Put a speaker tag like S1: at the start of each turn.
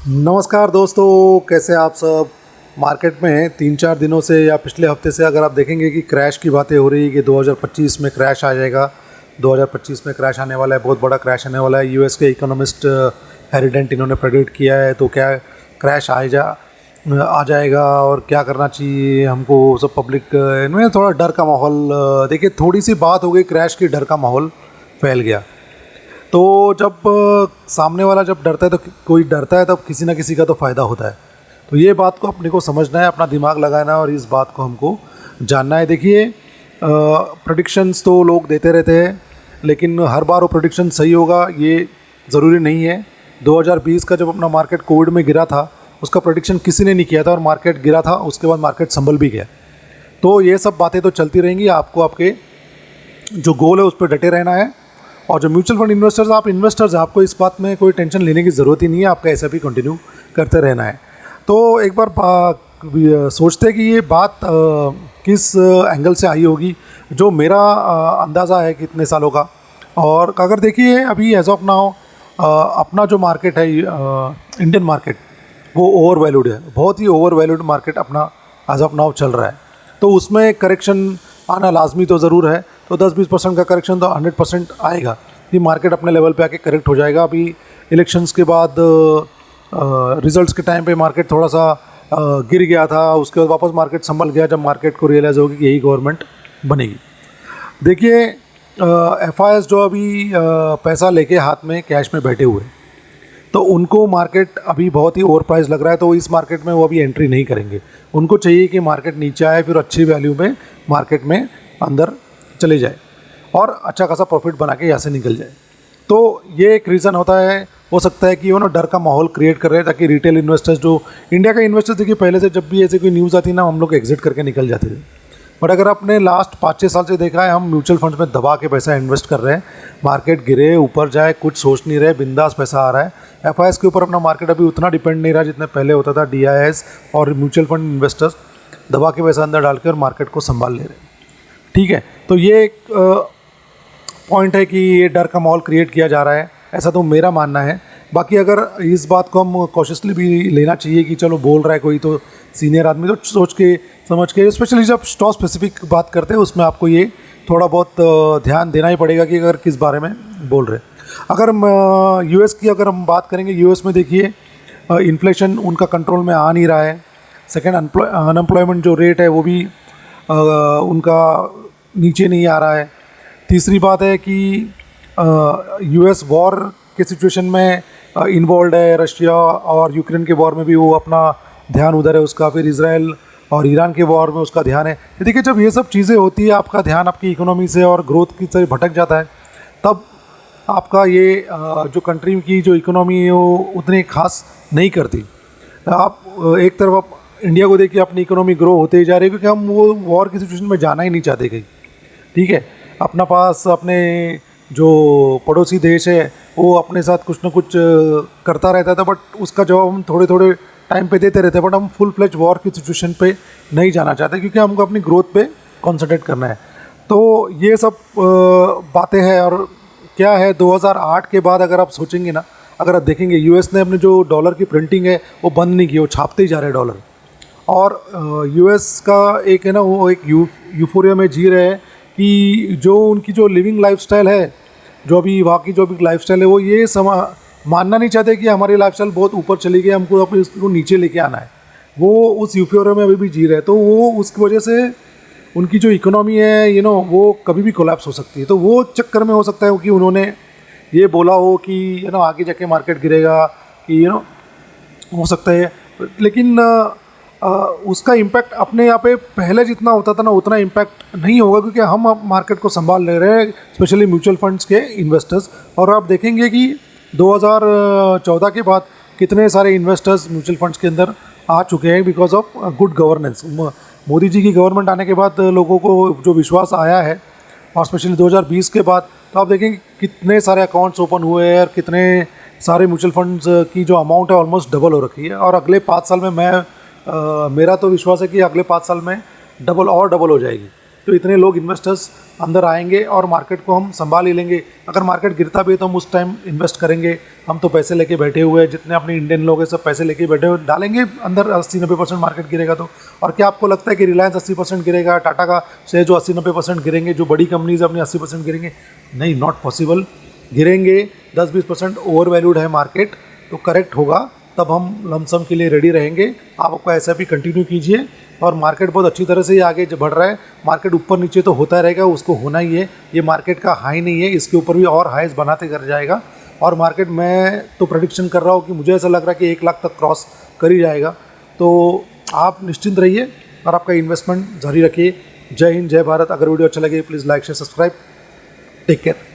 S1: नमस्कार दोस्तों, कैसे आप सब। मार्केट में 3-4 दिनों से या पिछले हफ्ते से अगर आप देखेंगे कि क्रैश की बातें हो रही है कि 2025 में क्रैश आ जाएगा। 2025 में क्रैश आने वाला है, बहुत बड़ा क्रैश आने वाला है। यूएस के इकोनॉमिस्ट हेरिडेंट इन्होंने प्रेडिक्ट किया है। तो क्या क्रैश आ जाएगा और क्या करना चाहिए हमको, सब पब्लिक इनमें थोड़ा डर का माहौल। देखिए, थोड़ी सी बात हो गई, क्रैश की डर का माहौल फैल गया। तो जब सामने वाला जब डरता है तो कोई डरता है, तब किसी ना किसी का तो फ़ायदा होता है। तो ये बात को अपने को समझना है, अपना दिमाग लगाना है और इस बात को हमको जानना है। देखिए, प्रेडिक्शंस तो लोग देते रहते हैं, लेकिन हर बार वो प्रेडिक्शन सही होगा ये ज़रूरी नहीं है। 2020 का जब अपना मार्केट कोविड में गिरा था, उसका प्रेडिक्शन किसी ने नहीं किया था और मार्केट गिरा था, उसके बाद मार्केट संभल भी गया। तो ये सब बातें तो चलती रहेंगी। आपको आपके जो गोल है उस पर डटे रहना है। और जो म्यूचुअल फंड इन्वेस्टर्स, आप इन्वेस्टर्स हैं, आपको इस बात में कोई टेंशन लेने की ज़रूरत ही नहीं है। आपका एसआईपी कंटिन्यू करते रहना है। तो एक बार सोचते हैं कि ये बात किस एंगल से आई होगी। जो मेरा अंदाज़ा है कितने सालों का, और अगर देखिए अभी एज ऑफ नाउ अपना जो मार्केट है इंडियन मार्केट, वो ओवर वैल्यूड है। बहुत ही ओवर वैल्यूड मार्केट अपना एज ऑफ नाउ चल रहा है। तो उसमें करेक्शन आना लाजमी तो ज़रूर है। तो 10-20% का करेक्शन तो 100% आएगा। ये मार्केट अपने लेवल पे आके करेक्ट हो जाएगा। अभी इलेक्शंस के बाद रिजल्ट्स के टाइम पे मार्केट थोड़ा सा गिर गया था, उसके बाद वापस मार्केट संभल गया जब मार्केट को रियलाइज़ होगी कि यही गवर्नमेंट बनेगी। देखिए, एफआईएस जो अभी पैसा लेके हाथ में कैश में बैठे हुए, तो उनको मार्केट अभी बहुत ही ओवर प्राइस लग रहा है। तो इस मार्केट में वो अभी एंट्री नहीं करेंगे। उनको चाहिए कि मार्केट नीचे आए, फिर अच्छी वैल्यू में मार्केट में अंदर चले जाए और अच्छा खासा प्रॉफिट बना के यहाँ से निकल जाए। तो ये एक रीज़न होता है। हो सकता है कि वो ना डर का माहौल क्रिएट कर रहे हैं, ताकि रिटेल इन्वेस्टर्स, जो इंडिया का इन्वेस्टर्स, देखिए पहले से जब भी ऐसी कोई न्यूज़ आती ना, हम लोग एग्जिट करके निकल जाते थे। बट अगर आपने लास्ट 5-6 साल से देखा है, हम म्यूचुअल फंड्स में दबा के पैसा इन्वेस्ट कर रहे हैं। मार्केट गिरे ऊपर जाए कुछ सोच नहीं रहे, बिंदास पैसा आ रहा है। एफआईएस के ऊपर अपना मार्केट अभी उतना डिपेंड नहीं रहा जितना पहले होता था। डीआईएस और म्यूचुअल फंड इन्वेस्टर्स दबा के पैसा अंदर डाल के और मार्केट को संभाल ले रहे हैं। ठीक है, तो ये एक पॉइंट है कि ये डर का माहौल क्रिएट किया जा रहा है, ऐसा तो मेरा मानना है। बाकी अगर इस बात को हम कॉशियसली भी लेना चाहिए कि चलो बोल रहा है कोई तो सीनियर आदमी, तो सोच के समझ के, स्पेशली जब स्टॉक स्पेसिफिक बात करते हैं उसमें आपको ये थोड़ा बहुत ध्यान देना ही पड़ेगा कि अगर किस बारे में बोल रहे हैं। अगर यूएस की अगर हम बात करेंगे, यूएस में देखिए इन्फ्लेशन उनका कंट्रोल में आ नहीं रहा है। सेकेंड, अनएम्प्लॉयमेंट जो रेट है वो भी उनका नीचे नहीं आ रहा है। तीसरी बात है कि यूएस वॉर के सिचुएशन में इन्वॉल्व है। रशिया और यूक्रेन के वॉर में भी वो अपना ध्यान उधर है उसका। फिर इजराइल और ईरान के वॉर में उसका ध्यान है। देखिए, जब ये सब चीज़ें होती है, आपका ध्यान आपकी इकोनॉमी से और ग्रोथ की तरफ भटक जाता है, तब आपका ये जो कंट्री की जो इकोनॉमी है वो उतनी खास नहीं करती। आप एक तरफ आप इंडिया को देखिए, अपनी इकोनॉमी ग्रो होते ही जा रही है, क्योंकि हम वो वॉर की सिचुएशन में जाना ही नहीं चाहते कहीं। ठीक है, अपना पास अपने जो पड़ोसी देश है वो अपने साथ कुछ ना कुछ करता रहता था, बट उसका जवाब हम थोड़े थोड़े टाइम पे देते रहते हैं। बट हम फुल फ्लेज वॉर की सिचुएशन पे नहीं जाना चाहते, क्योंकि हमको अपनी ग्रोथ पे कॉन्सेंट्रेट करना है। तो ये सब बातें हैं। और क्या है, 2008 के बाद अगर आप सोचेंगे ना, अगर आप देखेंगे, यूएस ने अपने जो डॉलर की प्रिंटिंग है वो बंद नहीं की, वो छापते ही जा रहे हैं डॉलर। और यूएस का एक है ना, वो एक यूफोरिया में जी रहे हैं कि जो उनकी जो लिविंग लाइफस्टाइल है, जो अभी वहाँ की जो भी लाइफस्टाइल है, वो ये मानना नहीं चाहते कि हमारी लाइफस्टाइल बहुत ऊपर चली गई, हमको अपने इसको नीचे लेके आना है। वो उस यूफोरिया में अभी भी जी रहे हैं। तो वो उसकी वजह से उनकी जो इकोनॉमी है वो कभी भी कोलैप्स हो सकती है। तो वो चक्कर में हो सकता है कि उन्होंने ये बोला हो कि आगे जाके मार्केट गिरेगा, कि हो सकता है। लेकिन उसका इम्पैक्ट अपने यहाँ पे पहले जितना होता था ना, उतना इम्पैक्ट नहीं होगा, क्योंकि हम अब मार्केट को संभाल ले रहे हैं, स्पेशली म्यूचुअल फंड्स के इन्वेस्टर्स। और आप देखेंगे कि 2014 के बाद कितने सारे इन्वेस्टर्स म्यूचुअल फंड्स के अंदर आ चुके हैं, because of good governance. Modi ji की गवर्नमेंट आने के बाद लोगों को जो विश्वास आया है, और स्पेशली 2020 के बाद, तो आप देखेंगे कितने सारे अकाउंट्स ओपन हुए हैं और कितने सारे म्यूचुअल फंड्स की जो अमाउंट है ऑलमोस्ट डबल हो रखी है। और अगले 5 साल में मेरा तो विश्वास है कि अगले 5 साल में डबल हो जाएगी। तो इतने लोग इन्वेस्टर्स अंदर आएंगे और मार्केट को हम संभाल ही लेंगे। अगर मार्केट गिरता भी है तो हम उस टाइम इन्वेस्ट करेंगे। हम तो पैसे लेके बैठे हुए हैं, जितने अपने इंडियन लोग हैं सब पैसे लेके बैठे हुए, डालेंगे अंदर 80-90% मार्केट गिरेगा तो। और क्या आपको लगता है कि रिलायंस 80% गिरेगा, टाटा का शेयर जो 80-90% गिरेंगे, जो बड़ी कंपनीज अपनी 80% गिरेंगे? नहीं, नॉट पॉसिबल। गिरेंगे 10-20%, ओवर वैल्यूड है मार्केट, तो करेक्ट होगा तब हम लमसम के लिए रेडी रहेंगे। आप आपका एसआईपी कंटिन्यू कीजिए और मार्केट बहुत अच्छी तरह से ही आगे बढ़ रहा है। मार्केट ऊपर नीचे तो होता रहेगा, उसको होना ही है। ये मार्केट का हाई नहीं है, इसके ऊपर भी और हाईज बनाते कर जाएगा। और मार्केट मैं तो प्रेडिक्शन कर रहा हूँ कि मुझे ऐसा लग रहा है कि 1 लाख तक क्रॉस कर ही जाएगा। तो आप निश्चिंत रहिए और आपका इन्वेस्टमेंट जारी रखिए। जय हिंद, जय भारत। अगर वीडियो अच्छा लगे please like share subscribe. Take care.